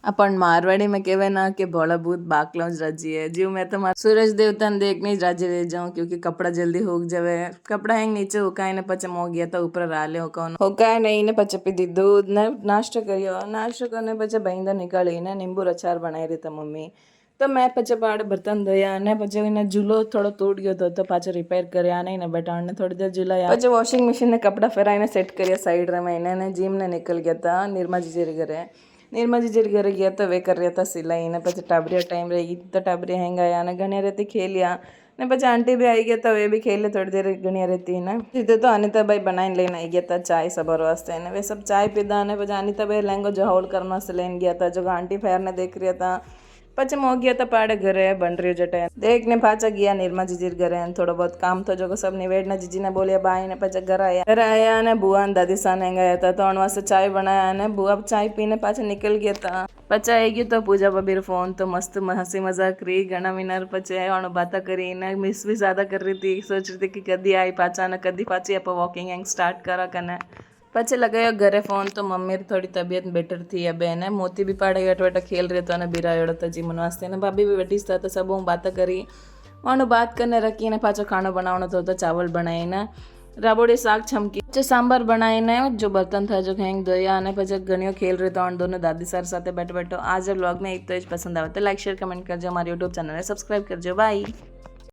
अपन मारवाड़ी में कहवे ना कि भोला भूत बाकलो ज राजी है जीव। मैं तो सूरज देवता ने देखने ही राजी रह जाऊं क्योंकि कपड़ा जल्दी होग जावे। कपड़ा ಹೆಂಗ್ नीचे हुकाय ने पचे मोग गया था ऊपर राले हुकाय नहीं ने पचे पीधी दूध ने नाश्ता करियो। नाश्ता करने पचे बहिंदा निकाली ने नींबू अचार बनाई रही था मम्मी। तो मैं पचे पाड़े बर्तन धोया ने पचे ने झूलो थोड़ो टूट गयो तो पाछो रिपेयर करया नहीं ने बेटा ने थोड़ी देर झूलाया। पचे वॉशिंग मशीन ने कपड़ा फेराई ने सेट करया साइड रे में ने जिम ने निकल गया था निर्मा जी जेरी घरे। निर्मा जी जेरी घरे गया तो वे कर रहा था सिलाई ने पचे टाबरिया टाइम रही तो टाबरिया हैंग आया ने गणिया रहती खेलिया ने पचे आंटी भी आई गया तो वे भी खेले थोड़ी देर गणिया रहती ने सीधे तो अनिता भाई बनाई लेने आई गया था चाय सबर वास्ते ने वे सब चाय पीदा ने पचे अनिता भाई लहंगो जो होल करना से लेन गया था जो आंटी फेर ने देख रहा था। पचे मो गया था पाड़े घरे बन रही जटे देखने पाचा गया निर्मा जीजी घरे थोड़ा बहुत काम तो जो सब निवेड़ना जीजी ने बोलिया बाई ने पचे घर आया ने बुआ ने दादी सा ने गया था तो वास्ते चाय बनाया ने बुआ चाय पीने पाछे निकल गया था। पचा आई गई तो पूजा बबीर फोन तो मस्त हंसी मजाक रही घना मिनर पचे और बात करी ने मिस भी ज्यादा कर रही थी सोच रही थी कि कदी आई पाचा ने कदी पाची आप वॉकिंग एंग स्टार्ट करा कने पचे लगायो घरे फोन तो मम्मी थोड़ी तबीयत बेटर थी अब है मोती भी पाड़े अटवटा खेल रहे तो बिराड़ो तो जीवन वास्ते ने भाभी भी बैठी था तो सब हूँ बात करी मानो बात करने रखी ने पाचो खाना बनावनो तो चावल बनाई ने राबोड़ी साग छमकी जो सांबर बनाई ने जो बर्तन था जो हैंग धोया ने पचे घणियों खेल रहे तो दोनों दादी सर साथे बैठो आज व्लॉग में एक तो पसंद आवे तो लाइक शेयर कमेंट करजो हमारे यूट्यूब चैनल ने सब्सक्राइब करजो बाय।